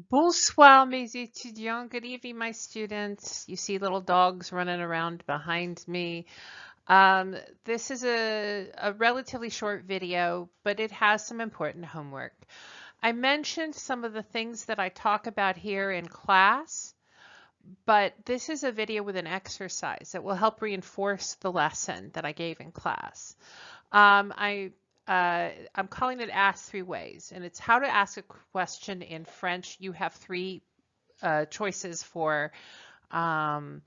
Bonsoir, mes étudiants. Good evening, my students. You see little dogs running around behind me. This is a relatively short video, but it has some important homework. I mentioned some of the things that I talk about here in class, but this is a video with an exercise that will help reinforce the lesson that I gave in class. Um, I, I'm calling it Ask Three Ways, and it's how to ask a question in French. You have three choices for um,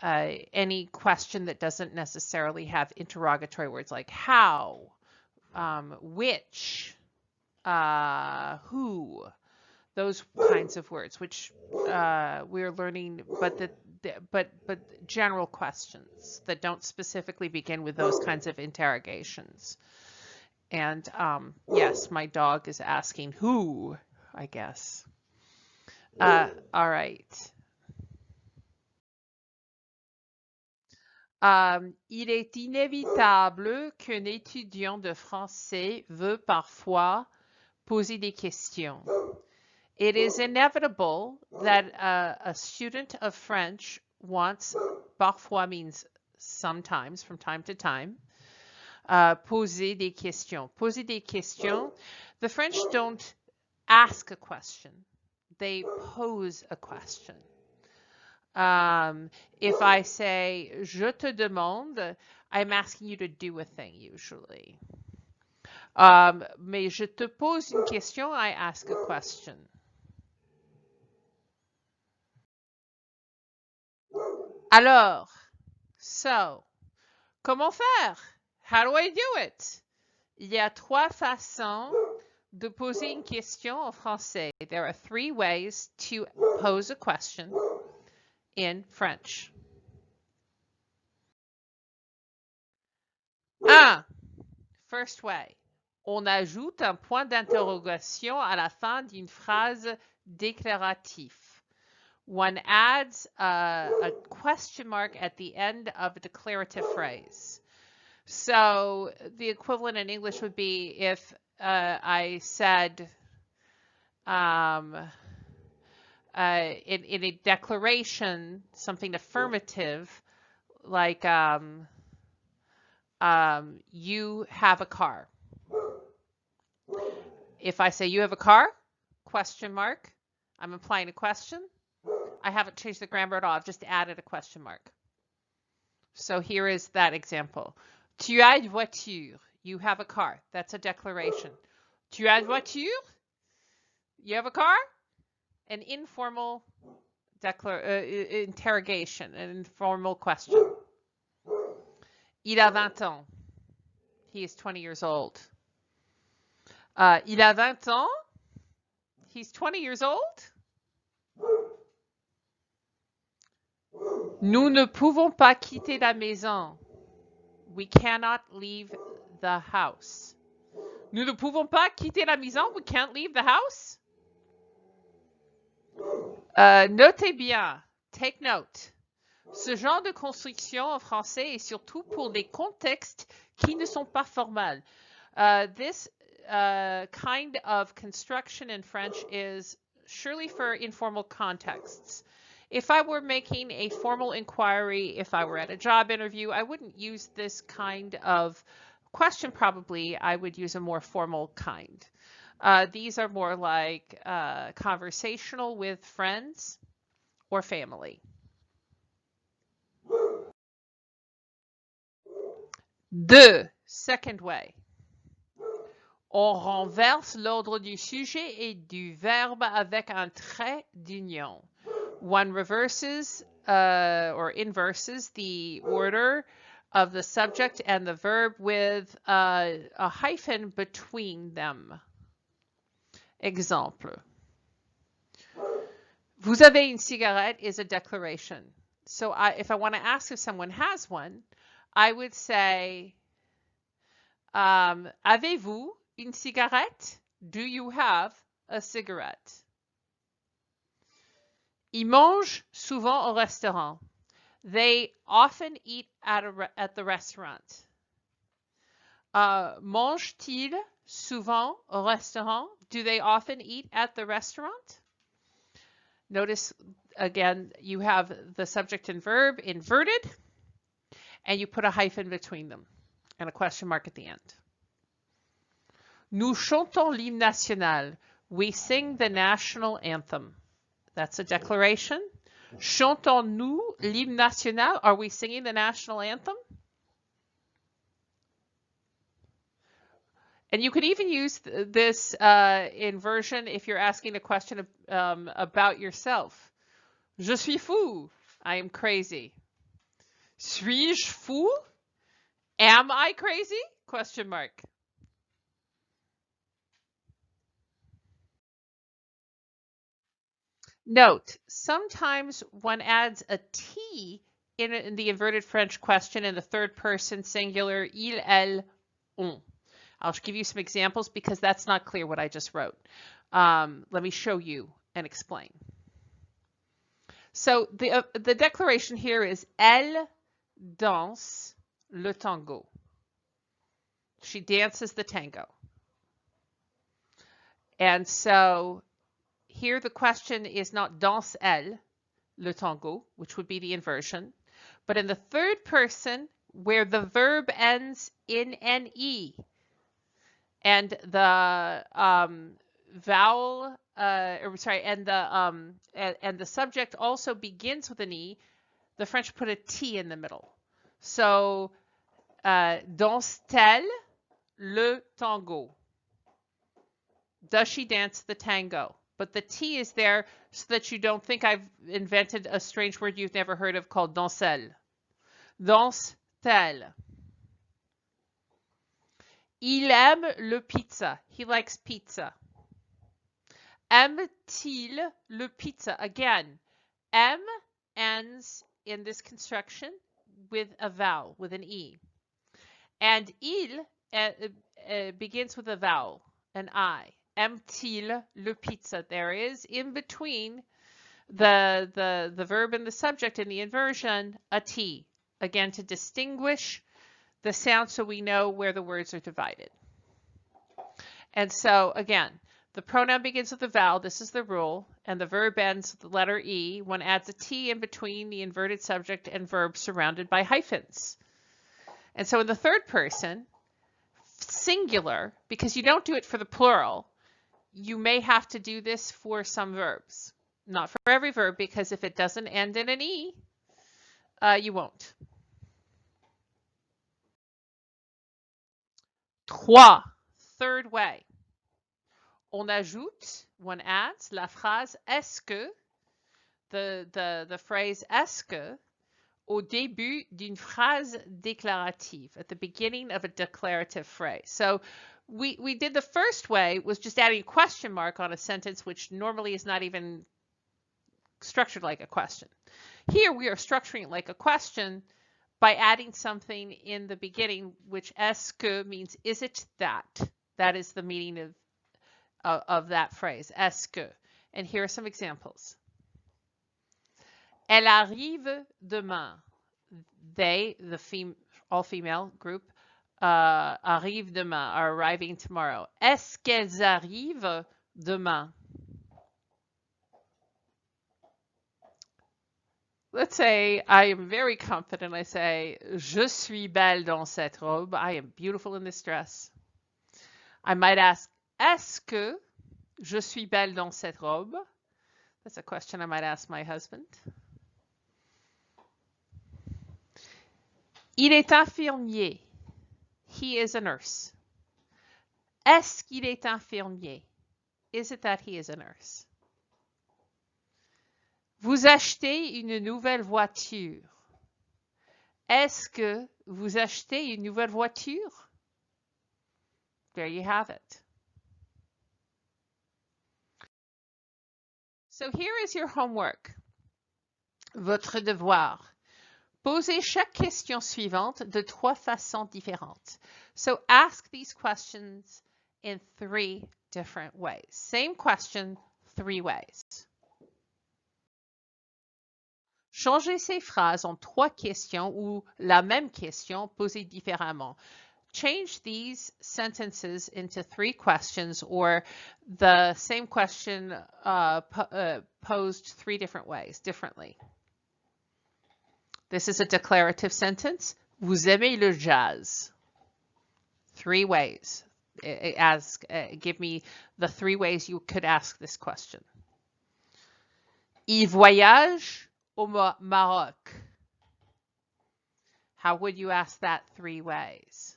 any question that doesn't necessarily have interrogatory words like how, which, who, those kinds of words, which we're learning, but general questions that don't specifically begin with those kinds of interrogations. And yes, my dog is asking who, I guess. All right. Il est inévitable qu'un étudiant de français veut parfois poser des questions. It is inevitable that a student of French wants, parfois means sometimes, from time to time, poser des questions. Poser des questions. The French don't ask a question. They pose a question. If I say je te demande, I'm asking you to do a thing usually. Mais je te pose une question, I ask a question. Alors, so, comment faire? How do I do it? Il y a trois façons de poser une question en français. There are three ways to pose a question in French. 1. First way. On ajoute un point d'interrogation à la fin d'une phrase déclarative. One adds a question mark at the end of a declarative phrase. So the equivalent in English would be if I said in a declaration something affirmative, like you have a car. If I say you have a car, question mark, I'm implying a question. I haven't changed the grammar at all. I've just added a question mark. So here is that example. Tu as une voiture. You have a car. That's a declaration. Tu as une voiture? You have a car? An informal interrogation, an informal question. Il a 20 ans. He is 20 years old. Il a 20 ans? He's 20 years old? Nous ne pouvons pas quitter la maison. We cannot leave the house. Nous ne pouvons pas quitter la maison. We can't leave the house. Notez bien. Take note. Ce genre de construction en français est surtout pour les contextes qui ne sont pas formels. This kind of construction in French is surely for informal contexts. If I were making a formal inquiry, if I were at a job interview, I wouldn't use this kind of question probably. I would use a more formal kind. These are more like conversational with friends or family. 2. Second way. On renverse l'ordre du sujet et du verbe avec un trait d'union. One reverses or inverses the order of the subject and the verb with a hyphen between them. Exemple. Vous avez une cigarette is a declaration. So if I want to ask if someone has one, I would say, avez-vous une cigarette? Do you have a cigarette? Ils mangent souvent au restaurant. They often eat at the restaurant. Mangent-ils souvent au restaurant? Do they often eat at the restaurant? Notice, again, you have the subject and verb inverted, and you put a hyphen between them and a question mark at the end. Nous chantons l'hymne national. We sing the national anthem. That's a declaration. Chantons-nous l'hymne national? Are we singing the national anthem? And you could even use this inversion if you're asking a question about yourself. Je suis fou. I am crazy. Suis-je fou? Am I crazy? Question mark. Note, sometimes one adds a T in the inverted French question in the third person singular, il, elle, on. I'll give you some examples because that's not clear what I just wrote. Let me show you and explain. So the declaration here is elle danse le tango. She dances the tango. And so here the question is not danse elle le tango, which would be the inversion, but in the third person where the verb ends in NE and the vowel, and the subject also begins with an E, the French put a T in the middle. So danse-t-elle le tango? Does she dance the tango? But the T is there so that you don't think I've invented a strange word you've never heard of called danse-elle. Danse-t-elle? Il aime le pizza. He likes pizza. Aime-t-il le pizza? Again, aime ends in this construction with a vowel, with an E. And il begins with a vowel, an I. Aime-t-il le pizza? There is in between the verb and the subject in the inversion a T, again to distinguish the sound so we know where the words are divided. And so again, the pronoun begins with a vowel, this is the rule, and the verb ends with the letter E. One adds a T in between the inverted subject and verb surrounded by hyphens. And so in the third person, singular, because you don't do it for the plural, you may have to do this for some verbs. Not for every verb, because if it doesn't end in an E, you won't. 3. Third way. On ajoute, one adds, la phrase est-ce que, the phrase est-ce que, au début d'une phrase déclarative, at the beginning of a declarative phrase. So we did the first way, was just adding a question mark on a sentence which normally is not even structured like a question. Here we are structuring it like a question by adding something in the beginning, which est-ce que means is it that? That is the meaning of that phrase, est-ce que. And here are some examples. Elle arrive demain. They, the all-female group, arrive demain, are arriving tomorrow. Est-ce qu'elles arrivent demain? Let's say I am very confident. I say, je suis belle dans cette robe. I am beautiful in this dress. I might ask, est-ce que je suis belle dans cette robe? That's a question I might ask my husband. Il est infirmier. He is a nurse. Est-ce qu'il est infirmier? Is it that he is a nurse? Vous achetez une nouvelle voiture. Est-ce que vous achetez une nouvelle voiture? There you have it. So here is your homework. Votre devoir. Posez chaque question suivante de 3 façons différentes. So ask these questions in 3 different ways. Same question, 3 ways. Changez ces phrases en 3 questions ou la même question posée différemment. change these sentences into 3 questions, or the same question posed 3 different ways, differently. This is a declarative sentence. Vous aimez le jazz? 3 ways. Give me the 3 ways you could ask this question. Il voyage au Maroc. How would you ask that 3 ways?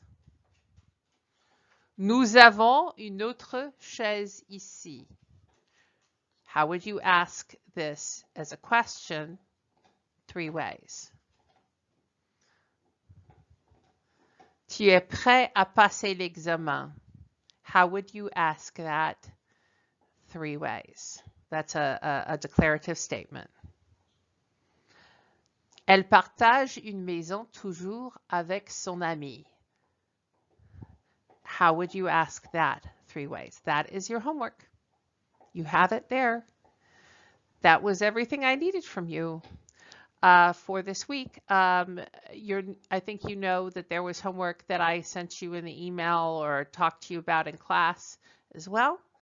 Nous avons une autre chaise ici. How would you ask this as a question 3 ways? Tu es prêt à passer l'examen? How would you ask that 3 ways? That's a declarative statement. Elle partage une maison toujours avec son ami. How would you ask that 3 ways? That is your homework. You have it there. That was everything I needed from you for this week. I think you know that there was homework that I sent you in the email or talked to you about in class as well.